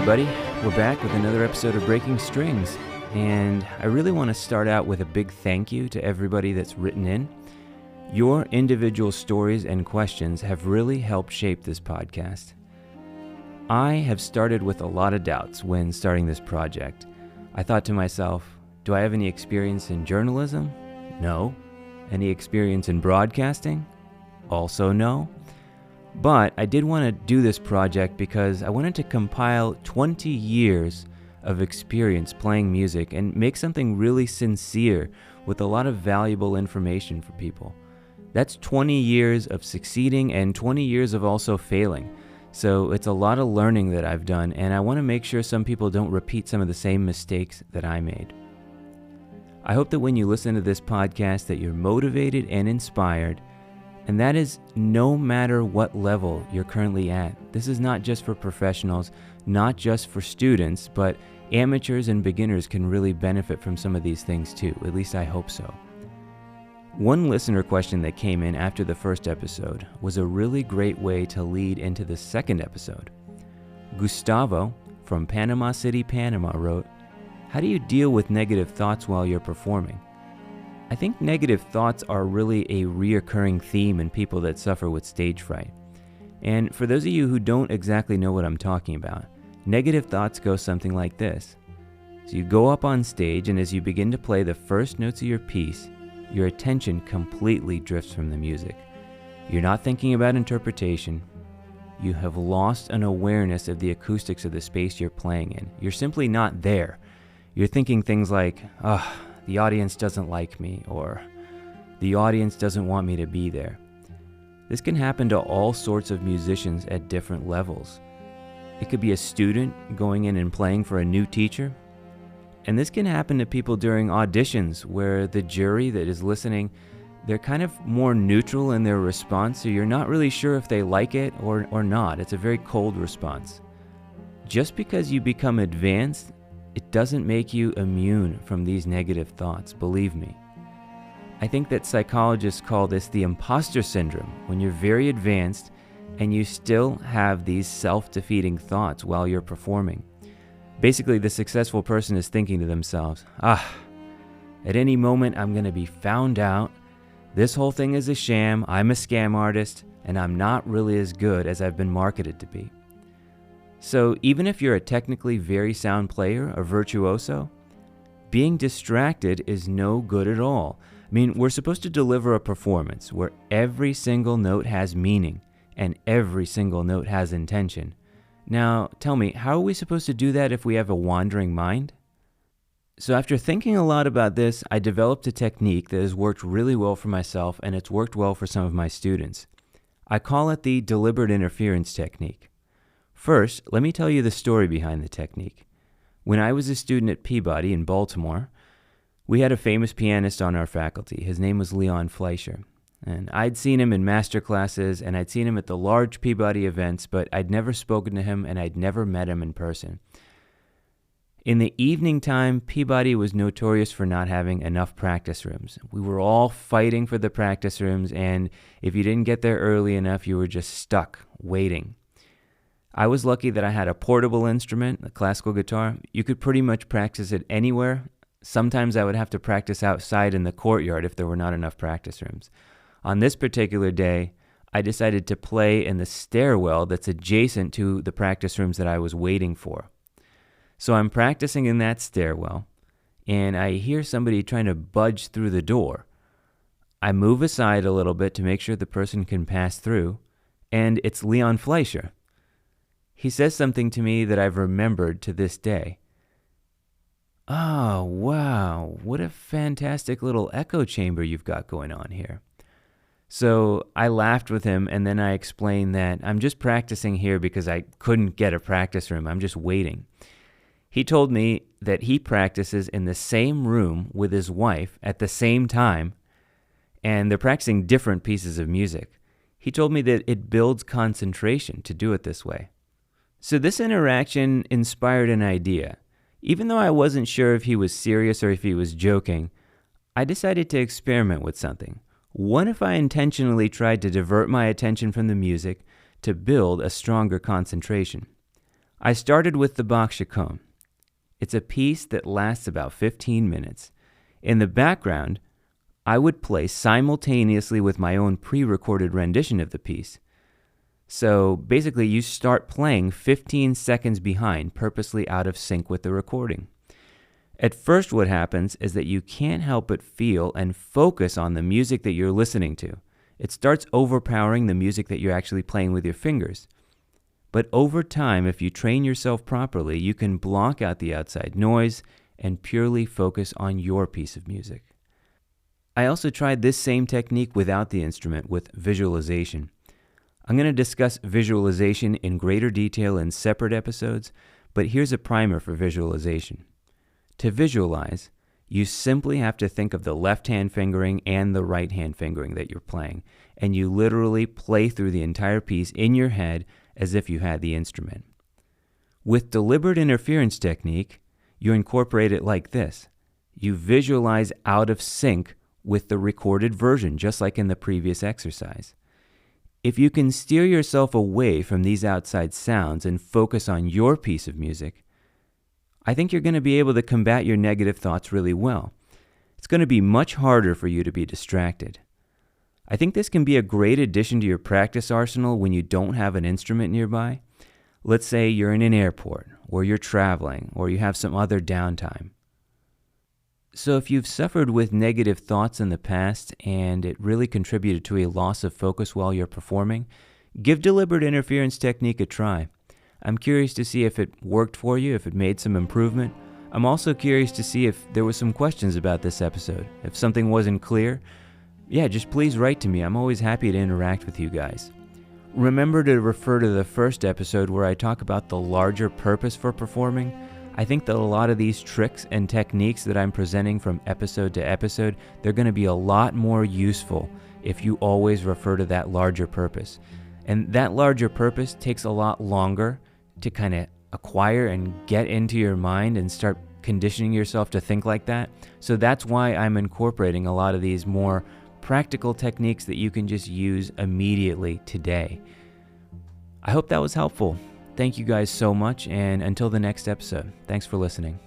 everybody. We're back with another episode of Breaking Strings, and I really want to start out with a big thank you to everybody that's written in. Your individual stories and questions have really helped shape this podcast. I have started with a lot of doubts when starting this project. I thought to myself, do I have any experience in journalism? No. Any experience in broadcasting? Also no. But I did want to do this project because I wanted to compile 20 years of experience playing music and make something really sincere with a lot of valuable information for people. That's 20 years of succeeding and 20 years of also failing. So it's a lot of learning that I've done, and I want to make sure some people don't repeat some of the same mistakes that I made. I hope that when you listen to this podcast that you're motivated and inspired, and that is no matter what level you're currently at. This is not just for professionals, not just for students, but amateurs and beginners can really benefit from some of these things too. At least I hope so. One listener question that came in after the first episode was a really great way to lead into the second episode. Gustavo from Panama City, Panama wrote, "How do you deal with negative thoughts while you're performing?" I think negative thoughts are really a reoccurring theme in people that suffer with stage fright. And for those of you who don't exactly know what I'm talking about, negative thoughts go something like this. So you go up on stage, and as you begin to play the first notes of your piece, your attention completely drifts from the music. You're not thinking about interpretation. You have lost an awareness of the acoustics of the space you're playing in. You're simply not there. You're thinking things like, the audience doesn't like me, or the audience doesn't want me to be there. This can happen to all sorts of musicians at different levels. It could be a student going in and playing for a new teacher. And this can happen to people during auditions where the jury that is listening, they're kind of more neutral in their response, so you're not really sure if they like it or not. It's a very cold response. Just because you become advanced, it doesn't make you immune from these negative thoughts, believe me. I think that psychologists call this the imposter syndrome, when you're very advanced and you still have these self-defeating thoughts while you're performing. Basically, the successful person is thinking to themselves, at any moment I'm going to be found out. This whole thing is a sham. I'm a scam artist, and I'm not really as good as I've been marketed to be. So even if you're a technically very sound player, a virtuoso, being distracted is no good at all. I mean, we're supposed to deliver a performance where every single note has meaning and every single note has intention. Now, tell me, how are we supposed to do that if we have a wandering mind? So after thinking a lot about this, I developed a technique that has worked really well for myself, and it's worked well for some of my students. I call it the deliberate interference technique. First, let me tell you the story behind the technique. When I was a student at Peabody in Baltimore, we had a famous pianist on our faculty. His name was Leon Fleisher. And I'd seen him in master classes, and I'd seen him at the large Peabody events, but I'd never spoken to him, and I'd never met him in person. In the evening time, Peabody was notorious for not having enough practice rooms. We were all fighting for the practice rooms, and if you didn't get there early enough, you were just stuck, waiting. I was lucky that I had a portable instrument, a classical guitar. You could pretty much practice it anywhere. Sometimes I would have to practice outside in the courtyard if there were not enough practice rooms. On this particular day, I decided to play in the stairwell that's adjacent to the practice rooms that I was waiting for. So I'm practicing in that stairwell, and I hear somebody trying to budge through the door. I move aside a little bit to make sure the person can pass through, and it's Leon Fleisher. He says something to me that I've remembered to this day. "Oh, wow, what a fantastic little echo chamber you've got going on here." So I laughed with him, and then I explained that I'm just practicing here because I couldn't get a practice room. I'm just waiting. He told me that he practices in the same room with his wife at the same time, and they're practicing different pieces of music. He told me that it builds concentration to do it this way. So this interaction inspired an idea. Even though I wasn't sure if he was serious or if he was joking, I decided to experiment with something. What if I intentionally tried to divert my attention from the music to build a stronger concentration? I started with the Bach Chaconne. It's a piece that lasts about 15 minutes. In the background, I would play simultaneously with my own pre-recorded rendition of the piece. So basically, you start playing 15 seconds behind, purposely out of sync with the recording. At first, what happens is that you can't help but feel and focus on the music that you're listening to. It starts overpowering the music that you're actually playing with your fingers. But over time, if you train yourself properly, you can block out the outside noise and purely focus on your piece of music. I also tried this same technique without the instrument with visualization. I'm going to discuss visualization in greater detail in separate episodes, but here's a primer for visualization. To visualize, you simply have to think of the left-hand fingering and the right-hand fingering that you're playing, and you literally play through the entire piece in your head as if you had the instrument. With deliberate interference technique, you incorporate it like this. You visualize out of sync with the recorded version, just like in the previous exercise. If you can steer yourself away from these outside sounds and focus on your piece of music, I think you're going to be able to combat your negative thoughts really well. It's going to be much harder for you to be distracted. I think this can be a great addition to your practice arsenal when you don't have an instrument nearby. Let's say you're in an airport, or you're traveling, or you have some other downtime. So if you've suffered with negative thoughts in the past and it really contributed to a loss of focus while you're performing, give deliberate interference technique a try. I'm curious to see if it worked for you, if it made some improvement. I'm also curious to see if there were some questions about this episode. If something wasn't clear, just please write to me. I'm always happy to interact with you guys. Remember to refer to the first episode where I talk about the larger purpose for performing. I think that a lot of these tricks and techniques that I'm presenting from episode to episode, they're going to be a lot more useful if you always refer to that larger purpose. And that larger purpose takes a lot longer to kind of acquire and get into your mind and start conditioning yourself to think like that. So that's why I'm incorporating a lot of these more practical techniques that you can just use immediately today. I hope that was helpful. Thank you guys so much, and until the next episode, thanks for listening.